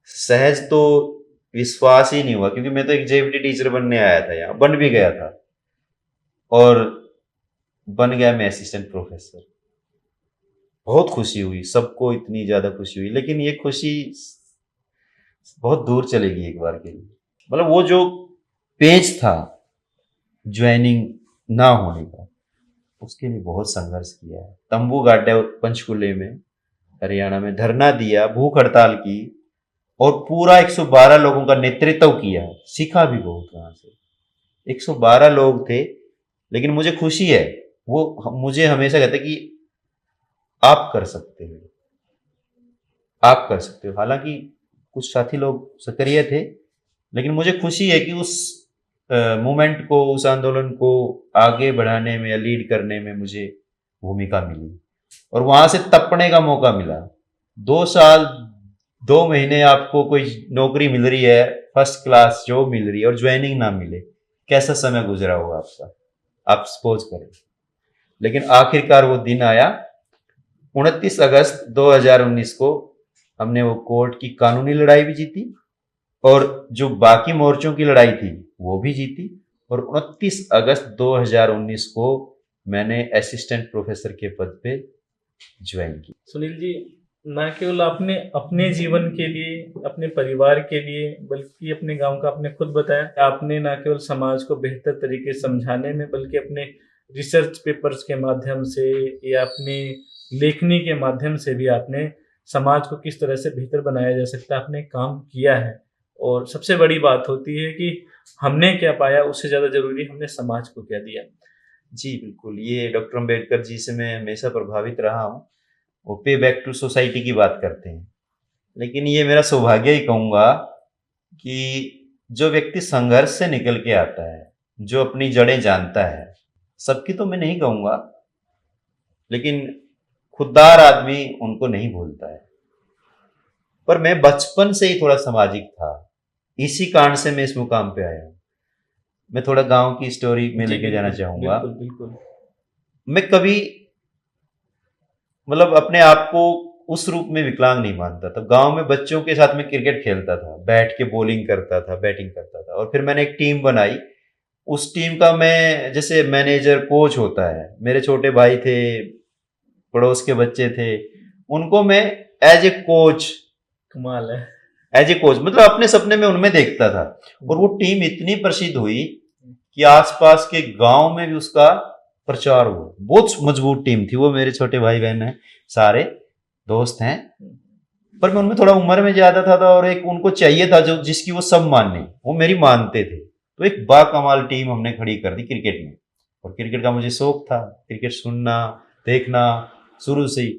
सहज तो विश्वास ही नहीं हुआ, क्योंकि मैं तो एक जेबीटी टीचर बनने आया था, यहाँ बन भी गया था, और बन गया मैं असिस्टेंट प्रोफेसर। बहुत खुशी हुई, सबको इतनी ज्यादा खुशी हुई, लेकिन ये खुशी बहुत दूर चलेगी एक बार के लिए। मतलब वो जो पेज था ज्वाइनिंग ना होने का, उसके लिए बहुत संघर्ष किया है। तंबू गाड़ा पंचकुले में, हरियाणा में, धरना दिया, भूख हड़ताल की, और पूरा 112 लोगों का नेतृत्व किया। सीखा भी बहुत वहां से। 112 लोग थे, लेकिन मुझे खुशी है, वो मुझे हमेशा कहते कि आप कर सकते हो, आप कर सकते हो। हालांकि कुछ साथी लोग सक्रिय थे, लेकिन मुझे खुशी है कि उस मूवमेंट को, उस आंदोलन को आगे बढ़ाने में या लीड करने में मुझे भूमिका मिली, और वहां से तपने का मौका मिला। 2 साल 2 महीने आपको कोई नौकरी मिल रही है, फर्स्ट क्लास जॉब मिल रही है, और ज्वाइनिंग ना मिले, कैसा समय गुजरा होगा आपका, आप सपोज करें। लेकिन आखिरकार वो दिन आया। 29 अगस्त 2019 को हमने वो कोर्ट की कानूनी लड़ाई भी जीती, और जो बाकी मोर्चों की लड़ाई थी वो भी जीती, और 29 अगस्त 2019 को मैंने असिस्टेंट प्रोफेसर के पद पे ज्वाइन की। सुनील जी, ना केवल आपने अपने जीवन के लिए, अपने परिवार के लिए, बल्कि अपने गांव का आपने खुद बताया, आपने ना केवल समाज को बेहतर तरीके से समझाने में, बल्कि अपने रिसर्च पेपर्स के माध्यम से या अपनी लेखनी के माध्यम से भी आपने समाज को किस तरह से बेहतर बनाया जा सकता है, आपने काम किया है। और सबसे बड़ी बात होती है कि हमने क्या पाया, उससे ज़्यादा जरूरी हमने समाज को क्या दिया। जी बिल्कुल, ये डॉक्टर अम्बेडकर जी से मैं हमेशा प्रभावित रहा हूँ। वो पे बैक टू सोसाइटी की बात करते हैं, लेकिन ये मेरा सौभाग्य ही कहूँगा कि जो व्यक्ति संघर्ष से निकल के आता है, जो अपनी जड़ें जानता है, सबकी तो मैं नहीं कहूँगा, लेकिन खुददार आदमी उनको नहीं भूलता है। पर मैं बचपन से ही थोड़ा सामाजिक था, इसी कारण से मैं इस मुकाम पे आया हूँ। मैं थोड़ा गांव की स्टोरी में लेके जाना चाहूंगा। बिल्कुल बिल्कुल। मैं कभी, मतलब अपने आप को उस रूप में विकलांग नहीं मानता था। गांव में बच्चों के साथ में क्रिकेट खेलता था, बैठ के बॉलिंग करता था, बैटिंग करता था, और फिर मैंने एक टीम बनाई। उस टीम का मैं जैसे मैनेजर, कोच होता है। मेरे छोटे भाई थे, पड़ोस के बच्चे थे, उनको मैं एज ए कोच, कमाल है। एज ए कोच मतलब अपने सपने में उनमें देखता था। और वो टीम इतनी प्रसिद्ध हुई कि आसपास के गांव में भी उसका प्रचार हुआ। बहुत मजबूत टीम थी वो। मेरे छोटे भाई बहन हैं, सारे दोस्त हैं, पर मैं उनमें थोड़ा उम्र में ज्यादा था, और एक उनको चाहिए था जो जिसकी वो सब माने, वो मेरी मानते थे। तो एक बाकमाल टीम हमने खड़ी कर दी क्रिकेट में। और क्रिकेट का मुझे शौक था, क्रिकेट सुनना देखना शुरू से ही।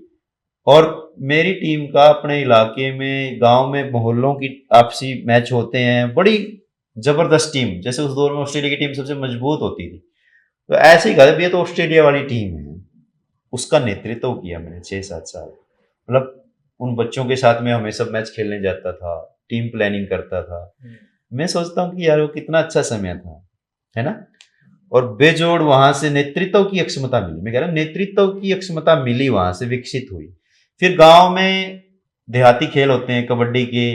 और मेरी टीम का अपने इलाके में गांव में मोहल्लों की आपसी मैच होते हैं, बड़ी जबरदस्त टीम, जैसे उस दौर में ऑस्ट्रेलिया की टीम सबसे मजबूत होती थी, तो ऐसे ही कहा ये तो ऑस्ट्रेलिया वाली टीम है। उसका नेतृत्व किया मैंने 6-7 साल। मतलब उन बच्चों के साथ में हमेशा मैच खेलने जाता था, टीम प्लानिंग करता था। मैं सोचता हूँ कि यार वो कितना अच्छा समय था, है ना। और बेजोड़ वहां से नेतृत्व की अक्षमता मिली, मैं कह रहा हूँ नेतृत्व की अक्षमता मिली, वहां से विकसित हुई। फिर गांव में देहाती खेल होते हैं कबड्डी के,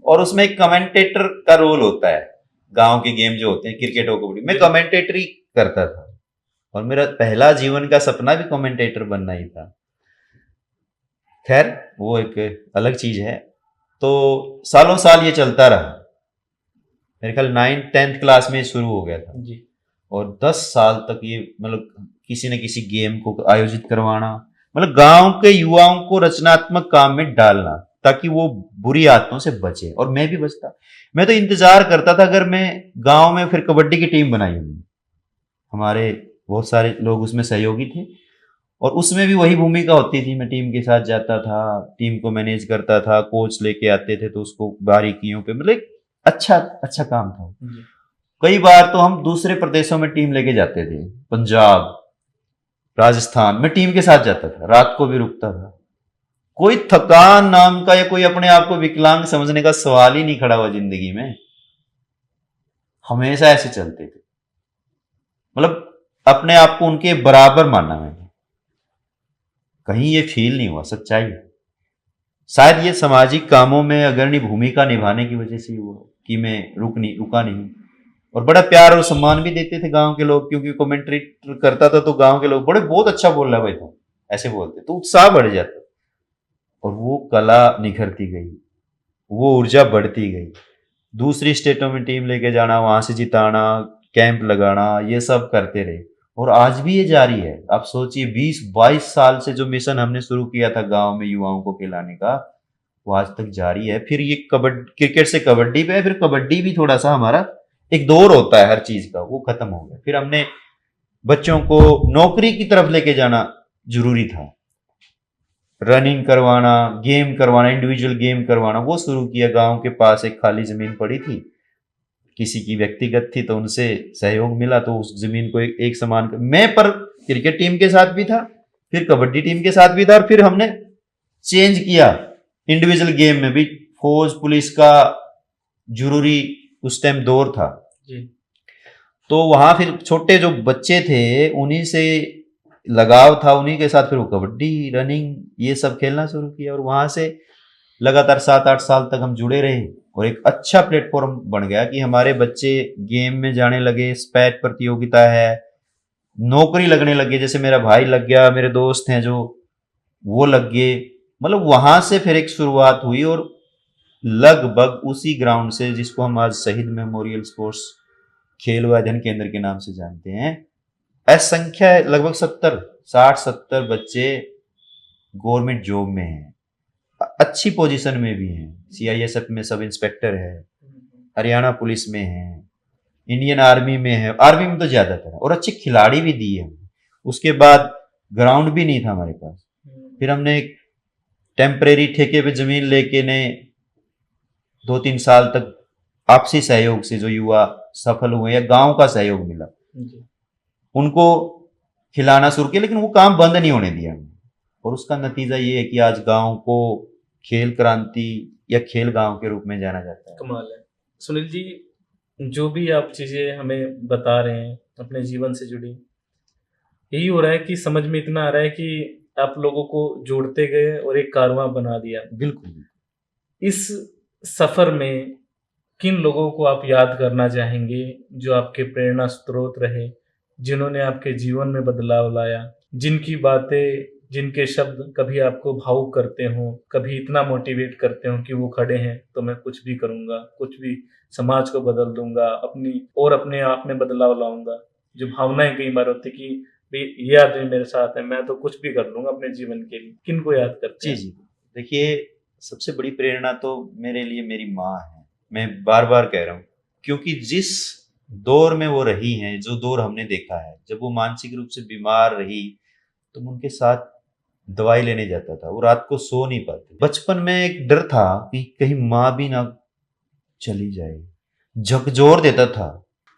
और उसमें एक कमेंटेटर का रोल होता है। गांव के गेम जो होते हैं क्रिकेट और कबड्डी, मैं कमेंटेटरी करता था, और मेरा पहला जीवन का सपना भी कमेंटेटर बनना ही था। खैर वो एक अलग चीज है। तो सालों साल ये चलता रहा, मेरे ख्याल 9th-10th क्लास में शुरू हो गया था जी। और 10 साल तक ये मतलब किसी न किसी गेम को आयोजित करवाना, मतलब गांव के युवाओं को रचनात्मक काम में डालना ताकि वो बुरी आदतों से बचे, और मैं भी बचता। मैं तो इंतजार करता था अगर मैं गांव में फिर कबड्डी की टीम बनाई होगी, हमारे बहुत सारे लोग उसमें सहयोगी थे, और उसमें भी वही भूमिका होती थी। मैं टीम के साथ जाता था, टीम को मैनेज करता था, कोच लेके आते थे तो उसको बारीकियों पे, मतलब एक अच्छा अच्छा काम था। कई बार तो हम दूसरे प्रदेशों में टीम लेके जाते थे, पंजाब, राजस्थान में टीम के साथ जाता था, रात को भी रुकता था। कोई थकान नाम का या कोई अपने आप को विकलांग समझने का सवाल ही नहीं खड़ा हुआ जिंदगी में, हमेशा ऐसे चलते थे। मतलब अपने आप को उनके बराबर माना मैंने, कहीं ये फील नहीं हुआ, सच्चाई है। शायद ये सामाजिक कामों में अग्रणी भूमिका निभाने की वजह से हुआ कि मैं रुका नहीं। और बड़ा प्यार और सम्मान भी देते थे गांव के लोग, क्योंकि कमेंट्री करता था तो गांव के लोग बड़े बहुत अच्छा बोल रहा है भाई, तो ऐसे बोलते तो उत्साह बढ़ जाता, और वो कला निखरती गई, वो ऊर्जा बढ़ती गई। दूसरी स्टेटों में टीम लेके जाना, वहां से जिताना, कैंप लगाना, ये सब करते रहे, और आज भी ये जारी है। आप सोचिए 20-22 साल से जो मिशन हमने शुरू किया था गांव में युवाओं को खिलाने का, वो आज तक जारी है। फिर ये कबड्डी, क्रिकेट से कबड्डी पे, फिर कबड्डी भी थोड़ा सा हमारा एक दौर होता है हर चीज का, वो खत्म हो गया। फिर हमने बच्चों को नौकरी की तरफ लेके जाना जरूरी था, रनिंग करवाना, गेम करवाना, इंडिविजुअल गेम करवाना, वो शुरू किया। गांव के पास एक खाली जमीन पड़ी थी, किसी की व्यक्तिगत थी, तो उनसे सहयोग मिला, तो उस जमीन को एक समान मैं पर क्रिकेट टीम के साथ भी था, फिर कबड्डी टीम के साथ भी था, और फिर हमने चेंज किया इंडिविजुअल गेम में भी। फौज पुलिस का जरूरी उस टाइम दौर था जी। तो वहां फिर छोटे जो बच्चे थे उन्हीं से लगाव था, उन्हीं के साथ फिर वो कबड्डी, रनिंग, ये सब खेलना शुरू किया, और वहां से लगातार 7-8 साल तक हम जुड़े रहे, और एक अच्छा प्लेटफॉर्म बन गया कि हमारे बच्चे गेम में जाने लगे, स्पैट प्रतियोगिता है, नौकरी लगने लगे, जैसे मेरा भाई लग गया, मेरे दोस्त हैं जो वो लग गए। मतलब वहां से फिर एक शुरुआत हुई, और लगभग उसी ग्राउंड से, जिसको हम आज शहीद मेमोरियल स्पोर्ट्स खेल व अध्ययन केंद्र के नाम से जानते हैं, संख्या लगभग 60-70 बच्चे गवर्नमेंट जॉब में हैं, अच्छी पोजीशन में भी हैं। सीआईएसएफ में सब इंस्पेक्टर है, हरियाणा पुलिस में है, इंडियन आर्मी में है, आर्मी में तो ज्यादातर, और अच्छे खिलाड़ी भी दिए हमने। उसके बाद ग्राउंड भी नहीं था हमारे पास, फिर हमने एक टेम्परेरी ठेके पे जमीन लेके ने 2-3 साल तक आपसी सहयोग से जो युवा सफल हुए, या गांव का सहयोग मिला, उनको खिलाना शुरू किया, लेकिन वो काम बंद नहीं होने दिया हमने। और उसका नतीजा ये है कि आज गांव को खेल क्रांति या खेल गांव के रूप में जाना जाता है। कमाल है। सुनील जी, जो भी आप चीजें हमें बता रहे हैं अपने जीवन से जुड़ी, यही हो रहा है कि समझ में इतना आ रहा है कि आप लोगों को जोड़ते गए और एक कारवां बना दिया। बिल्कुल। इस सफर में किन लोगों को आप याद करना चाहेंगे जो आपके प्रेरणा स्रोत रहे, जिन्होंने आपके जीवन में बदलाव लाया, जिनकी बातें, जिनके शब्द कभी आपको भावुक करते हों, कभी इतना मोटिवेट करते हों कि वो खड़े हैं तो मैं कुछ भी करूँगा, कुछ भी समाज को बदल दूंगा, अपने आप में बदलाव लाऊंगा। जो भावनाएं कई बार होती कि भाई ये आदमी मेरे साथ है, मैं तो कुछ भी कर लूंगा अपने जीवन के लिए, किन को याद करते जी हैं? जी, देखिए सबसे बड़ी प्रेरणा तो मेरे लिए मेरी माँ है, मैं बार बार कह रहा हूँ, क्योंकि जिस दौर में वो रही हैं, जो दौर हमने देखा है, जब वो मानसिक रूप से बीमार रही तो मैं उनके साथ दवाई लेने जाता था। वो रात को सो नहीं पाते। बचपन में एक डर था कि कहीं माँ भी ना चली जाए, झकझोर देता था।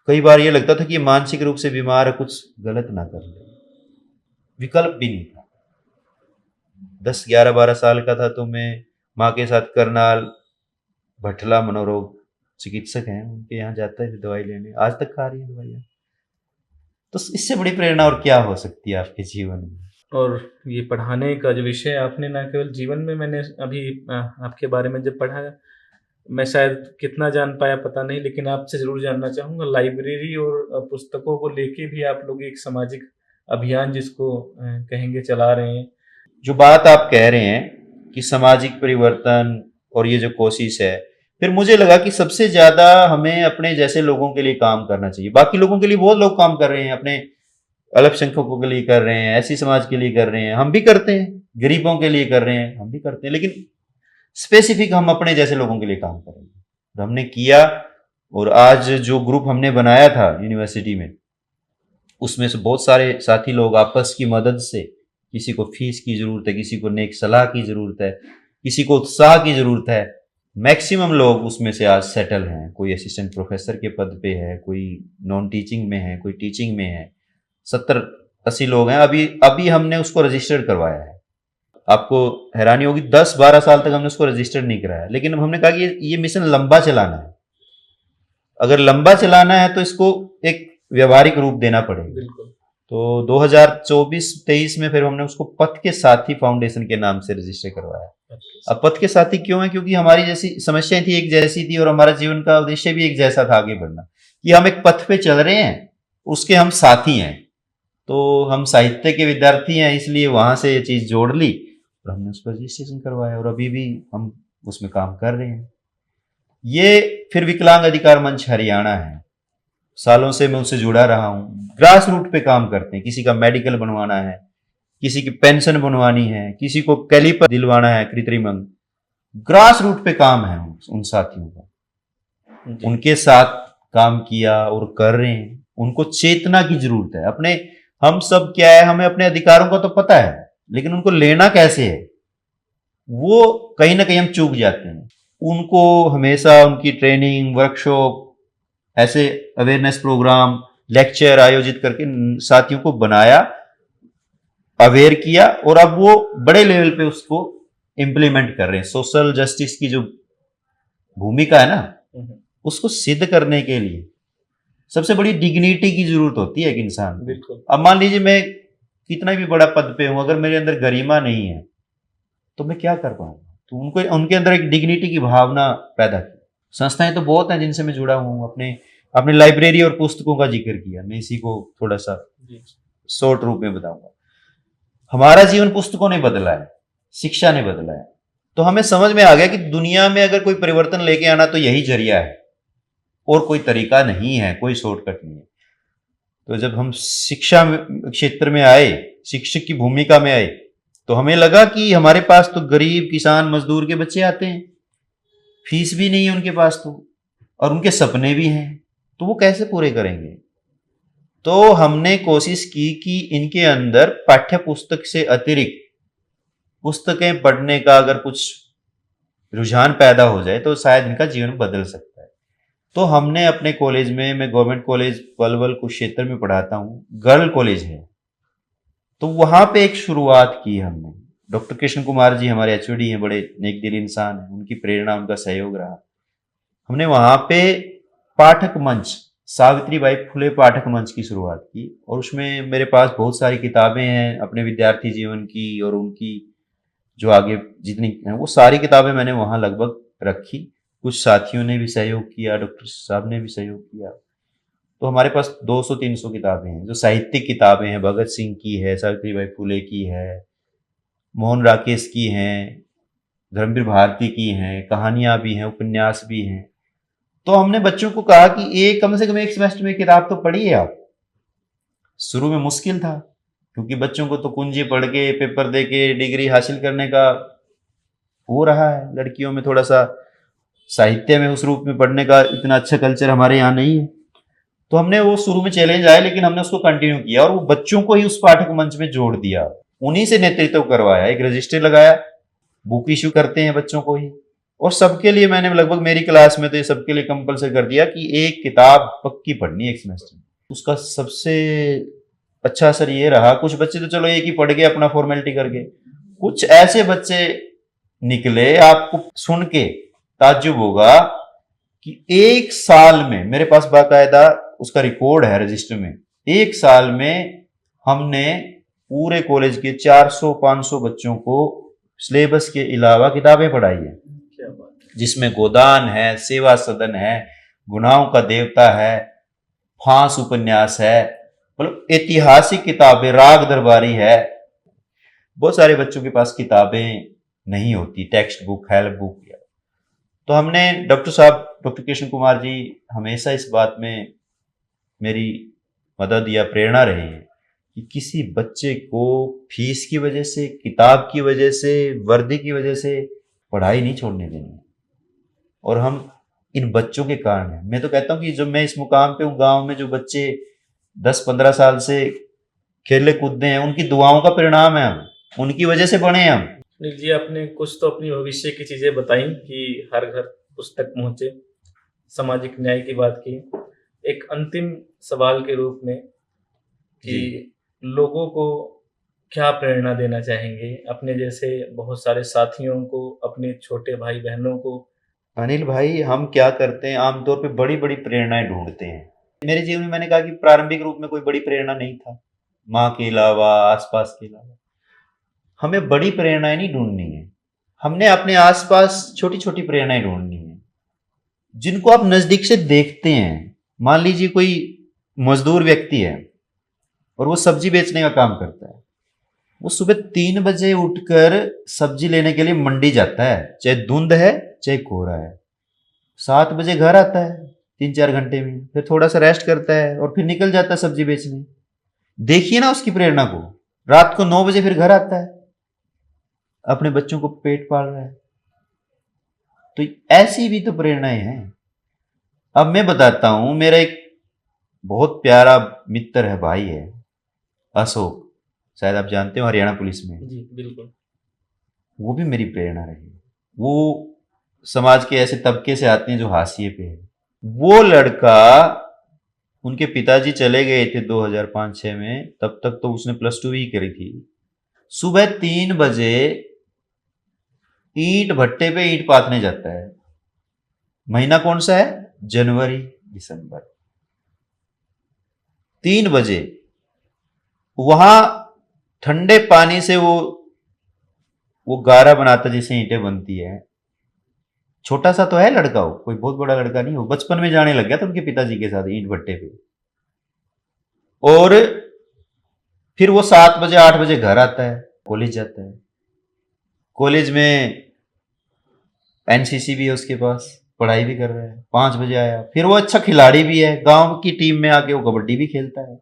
कई बार ये लगता था कि मानसिक रूप से बीमार है, कुछ गलत ना कर ले। विकल्प भी नहीं था। 10, 11, 12 साल का था तो मैं माँ के साथ करनाल भटला मनोरोग चिकित्सक हैं, उनके यहाँ जाता है दवाई लेने। आज तक खा रही है दवाइयाँ। तो इससे बड़ी प्रेरणा और क्या हो सकती है आपके जीवन में? और ये पढ़ाने का जो विषय आपने ना केवल जीवन में, मैंने अभी आपके बारे में जब पढ़ा, मैं शायद कितना जान पाया पता नहीं, लेकिन आपसे ज़रूर जानना चाहूँगा, लाइब्रेरी और पुस्तकों को लेके भी आप लोग एक सामाजिक अभियान जिसको कहेंगे चला रहे हैं। जो बात आप कह रहे हैं कि सामाजिक परिवर्तन और ये जो कोशिश है, फिर मुझे लगा कि सबसे ज्यादा हमें अपने जैसे लोगों के लिए काम करना चाहिए। बाकी लोगों के लिए बहुत लोग काम कर रहे हैं, अपने अल्पसंख्यकों के लिए कर रहे हैं, ऐसी समाज के लिए कर रहे हैं, हम भी करते हैं, गरीबों के लिए कर रहे हैं, हम भी करते हैं, लेकिन स्पेसिफिक हम अपने जैसे लोगों के लिए काम करेंगे। तो हमने किया, और आज जो ग्रुप हमने बनाया था यूनिवर्सिटी में, उसमें से बहुत सारे साथी लोग आपस की मदद से, किसी को फीस की जरूरत है, किसी को नेक सलाह की जरूरत है, किसी को उत्साह की जरूरत है, मैक्सिमम लोग उसमें से आज सेटल हैं। कोई असिस्टेंट प्रोफेसर के पद पे है, कोई नॉन टीचिंग में है, कोई टीचिंग में है। 70-80 लोग हैं। अभी अभी हमने उसको रजिस्टर्ड करवाया है। आपको हैरानी होगी, 10-12 साल तक हमने उसको रजिस्टर्ड नहीं कराया, लेकिन हमने कहा कि ये मिशन लंबा चलाना है। अगर लंबा चलाना है तो इसको एक व्यवहारिक रूप देना पड़ेगा। बिल्कुल। तो 2024-23 में फिर हमने उसको पथ के साथी फाउंडेशन के नाम से रजिस्टर करवाया। अब पथ के साथी क्यों है? क्योंकि हमारी जैसी समस्याएं थी, एक जैसी थी, और हमारा जीवन का उद्देश्य भी एक जैसा था, आगे बढ़ना, कि हम एक पथ पे चल रहे हैं, उसके हम साथी हैं। तो हम साहित्य के विद्यार्थी हैं, इसलिए वहां से ये चीज जोड़ ली और हमने उसको रजिस्ट्रेशन करवाया, और अभी भी हम उसमें काम कर रहे हैं। ये फिर विकलांग अधिकार मंच हरियाणा है, सालों से मैं उससे जुड़ा रहा हूं। ग्रास रूट पे काम करते हैं। किसी का मेडिकल बनवाना है, किसी की पेंशन बनवानी है, किसी को कैलिपर दिलवाना है, कृत्रिम अंग, ग्रास रूट पे काम है उन साथियों का। उनके साथ काम किया और कर रहे हैं। उनको चेतना की जरूरत है अपने। हम सब क्या है, हमें अपने अधिकारों का तो पता है, लेकिन उनको लेना कैसे है, वो कहीं ना कहीं हम चूक जाते हैं। उनको हमेशा उनकी ट्रेनिंग, वर्कशॉप, ऐसे अवेयरनेस प्रोग्राम, लेक्चर आयोजित करके साथियों को बनाया, अवेयर किया, और अब वो बड़े लेवल पे उसको इंप्लीमेंट कर रहे हैं। सोशल जस्टिस की जो भूमिका है ना, उसको सिद्ध करने के लिए सबसे बड़ी डिग्निटी की जरूरत होती है एक इंसान को। बिल्कुल। अब मान लीजिए मैं कितना भी बड़ा पद पे हूं, अगर मेरे अंदर गरिमा नहीं है तो मैं क्या कर पाऊंगा? तो उनको, उनके अंदर एक डिग्निटी की भावना पैदा की। संस्थाएं तो बहुत हैं जिनसे मैं जुड़ा हूं। अपने लाइब्रेरी और पुस्तकों का जिक्र किया, मैं इसी को थोड़ा सा शॉर्ट रूप में बताऊंगा। हमारा जीवन पुस्तकों ने बदला है, शिक्षा ने बदला है। तो हमें समझ में आ गया कि दुनिया में अगर कोई परिवर्तन लेके आना तो यही जरिया है, और कोई तरीका नहीं है, कोई शॉर्टकट नहीं है। तो जब हम शिक्षा क्षेत्र में आए, शिक्षक की भूमिका में आए, तो हमें लगा कि हमारे पास तो गरीब किसान मजदूर के बच्चे आते हैं, फीस भी नहीं है उनके पास, तो और उनके सपने भी हैं, तो वो कैसे पूरे करेंगे? तो हमने कोशिश की कि इनके अंदर पाठ्य पुस्तक से अतिरिक्त पुस्तकें पढ़ने का अगर कुछ रुझान पैदा हो जाए तो शायद इनका जीवन बदल सकता है। तो हमने अपने कॉलेज में, मैं गवर्नमेंट कॉलेज पलवल कुरुक्षेत्र में पढ़ाता हूँ, गर्ल कॉलेज है, तो वहां पे एक शुरुआत की हमने। डॉक्टर कृष्ण कुमार जी हमारे एचओडी हैं, बड़े नेक दिल इंसान हैं, उनकी प्रेरणा, उनका सहयोग रहा। हमने वहां पे पाठक मंच, सावित्रीबाई फुले पाठक मंच की शुरुआत की, और उसमें मेरे पास बहुत सारी किताबें हैं अपने विद्यार्थी जीवन की, और उनकी जो आगे जितनी हैं वो सारी किताबें मैंने वहां लगभग रखी। कुछ साथियों ने भी सहयोग किया, डॉक्टर साहब ने भी सहयोग किया। तो हमारे पास 200-300 किताबें हैं जो साहित्यिक किताबें हैं। भगत सिंह की है, सावित्रीबाई फुले की है, मोहन राकेश की हैं, धर्मवीर भारती की हैं, कहानियां भी हैं, उपन्यास भी हैं। तो हमने बच्चों को कहा कि एक कम से कम एक सेमेस्टर में किताब तो पढ़िए आप। शुरू में मुश्किल था, क्योंकि बच्चों को तो कुंजी पढ़ के, पेपर दे के डिग्री हासिल करने का हो रहा है। लड़कियों में थोड़ा सा साहित्य में उस रूप में पढ़ने का इतना अच्छा कल्चर हमारे यहाँ नहीं है। तो हमने वो शुरू में चैलेंज आया, लेकिन हमने उसको कंटिन्यू किया और वो बच्चों को ही उस पाठक मंच में जोड़ दिया, उन्हीं से नेतृत्व करवाया, एक रजिस्टर लगाया, बुक इश्यू करते हैं बच्चों को ही, और सबके लिए मैंने लगभग मेरी क्लास में तो ये सबके लिए कंपलसरी कर दिया कि एक किताब पक्की पढ़नी है एक सेमेस्टर में। उसका सबसे अच्छा असर ये रहा, कुछ बच्चे तो चलो एक ही पढ़ गए अपना फॉर्मेलिटी करके, कुछ ऐसे बच्चे निकले आपको सुन के ताज्जुब होगा कि एक साल में, मेरे पास बाकायदा उसका रिकॉर्ड है रजिस्टर में, एक साल में हमने पूरे कॉलेज के 400-500 बच्चों को सिलेबस के अलावा किताबें पढ़ाई है, क्या बात है। जिसमें गोदान है, सेवा सदन है, गुनाहों का देवता है, फांस उपन्यास है, मतलब ऐतिहासिक किताबें, राग दरबारी है। बहुत सारे बच्चों के पास किताबें नहीं होती, टेक्स्ट बुक, हेल्प बुक। तो हमने डॉक्टर कृष्ण कुमार जी हमेशा इस बात में मेरी मदद या प्रेरणा रहे हैं कि किसी बच्चे को फीस की वजह से, किताब की वजह से, वर्दी की वजह से पढ़ाई नहीं छोड़ने देनी। और हम इन बच्चों के कारण हैं। मैं तो कहता हूँ कि जब मैं इस मुकाम पे हूँ, गांव में जो बच्चे 10-15 साल से खेले कूदते हैं, उनकी दुआओं का परिणाम है, हम उनकी वजह से बने हम। अनिल जी, आपने कुछ तो अपनी भविष्य की चीजें बताई कि हर घर पुस्तक पहुंचे, सामाजिक न्याय की बात की। एक अंतिम सवाल के रूप में कि लोगों को क्या प्रेरणा देना चाहेंगे, अपने जैसे बहुत सारे साथियों को, अपने छोटे भाई बहनों को? अनिल भाई, हम क्या करते हैं, आमतौर पे बड़ी बड़ी प्रेरणाएं ढूंढते हैं। मेरे जीवन में मैंने कहा कि प्रारंभिक रूप में कोई बड़ी प्रेरणा नहीं था, माँ के अलावा, आसपास के अलावा। हमें बड़ी प्रेरणाएं नहीं ढूंढनी है, हमने अपने आसपास छोटी छोटी प्रेरणाएं ढूंढनी है, जिनको आप नजदीक से देखते हैं। मान लीजिए कोई मजदूर व्यक्ति है और वो सब्जी बेचने का काम करता है, वो सुबह 3 बजे उठकर सब्जी लेने के लिए मंडी जाता है, चाहे धुंध है चाहे कोहरा है। 7 बजे घर आता है 3-4 घंटे में, फिर थोड़ा सा रेस्ट करता है और फिर निकल जाता है सब्जी बेचने। देखिए ना उसकी प्रेरणा को। रात को 9 बजे फिर घर आता है, अपने बच्चों को पेट पाल रहा है। तो ऐसी भी तो प्रेरणाएं हैं। अब मैं बताता हूं, मेरा एक बहुत प्यारा मित्र है, भाई है, अशोक, शायद आप जानते हो, हरियाणा पुलिस में। जी बिल्कुल। वो भी मेरी प्रेरणा रही। वो समाज के ऐसे तबके से आते हैं जो हाशिए पे है। वो लड़का, उनके पिताजी चले गए थे 2005-6 में, तब तक तो उसने +2 ही करी थी। सुबह 3 बजे ईंट भट्टे पे ईंट पाथने जाता है। महीना कौन सा है? जनवरी दिसंबर। 3 बजे वहां ठंडे पानी से वो गारा बनाता जिससे ईंटें बनती है। छोटा सा तो है लड़का, वो कोई बहुत बड़ा लड़का नहीं, वो बचपन में जाने लग गया था उनके पिताजी के साथ ईंट भट्टे पे। और फिर वो 7 बजे 8 बजे घर आता है, कॉलेज जाता है। कॉलेज में एनसीसी भी है उसके पास, पढ़ाई भी कर रहा है। 5 बजे आया, फिर वो अच्छा खिलाड़ी भी है, गांव की टीम में आके वो कबड्डी भी खेलता है।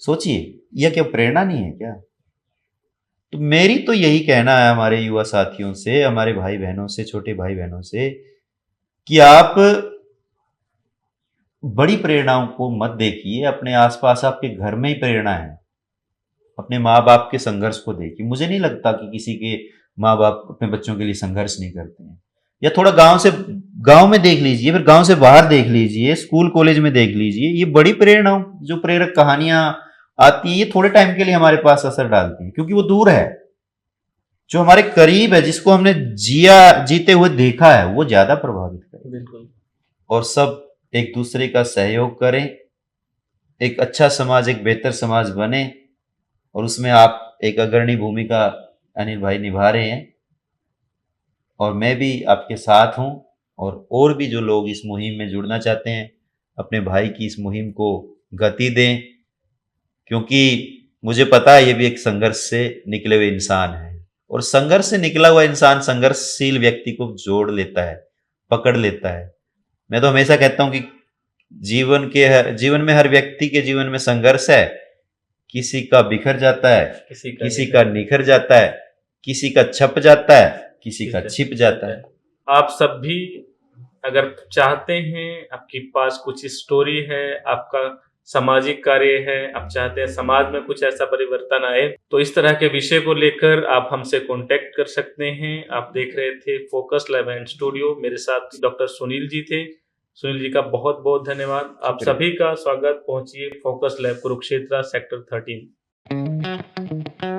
सोचिए, यह क्या प्रेरणा नहीं है क्या? तो मेरी तो यही कहना है हमारे युवा साथियों से, हमारे भाई बहनों से, छोटे भाई बहनों से, कि आप बड़ी प्रेरणाओं को मत देखिए। अपने आसपास आपके घर में ही प्रेरणा है, अपने माँ बाप के संघर्ष को देखिए। मुझे नहीं लगता कि किसी के माँ बाप अपने बच्चों के लिए संघर्ष नहीं करते हैं। या थोड़ा गांव में देख लीजिए, फिर गांव से बाहर देख लीजिए, स्कूल कॉलेज में देख लीजिए। ये बड़ी प्रेरणा, जो प्रेरक कहानियां आती हैं, ये थोड़े टाइम के लिए हमारे पास असर डालती हैं, क्योंकि वो दूर है। जो हमारे करीब है, जिसको हमने जीते हुए देखा है, वो ज्यादा प्रभावित करे। बिल्कुल। और सब एक दूसरे का सहयोग करें, एक अच्छा समाज, एक बेहतर समाज बने। और उसमें आप एक अग्रणी भूमिका अनिल भाई निभा रहे हैं, और मैं भी आपके साथ हूं। और भी जो लोग इस मुहिम में जुड़ना चाहते हैं, अपने भाई की इस मुहिम को गति दें, क्योंकि मुझे पता है ये भी एक संघर्ष से निकले हुए इंसान है, और संघर्ष से निकला हुआ इंसान संघर्षशील व्यक्ति को जोड़ लेता है, पकड़ लेता है। मैं तो हमेशा कहता हूं कि जीवन में हर व्यक्ति के जीवन में संघर्ष है। किसी का बिखर जाता है, किसी का निखर जाता है, किसी का छप जाता है, किसी का छिप जाता है। आप सब भी अगर चाहते हैं, आपके पास कुछ स्टोरी है, आपका सामाजिक कार्य है, आप चाहते हैं समाज में कुछ ऐसा परिवर्तन आए, तो इस तरह के विषय को लेकर आप हमसे कांटेक्ट कर सकते हैं। आप देख रहे थे फोकस लैब एंड स्टूडियो, मेरे साथ डॉक्टर सुनील जी थे। सुनील जी का बहुत बहुत धन्यवाद। आप सभी का स्वागत। पहुंचिए फोकस लैब कुरुक्षेत्र सेक्टर 13।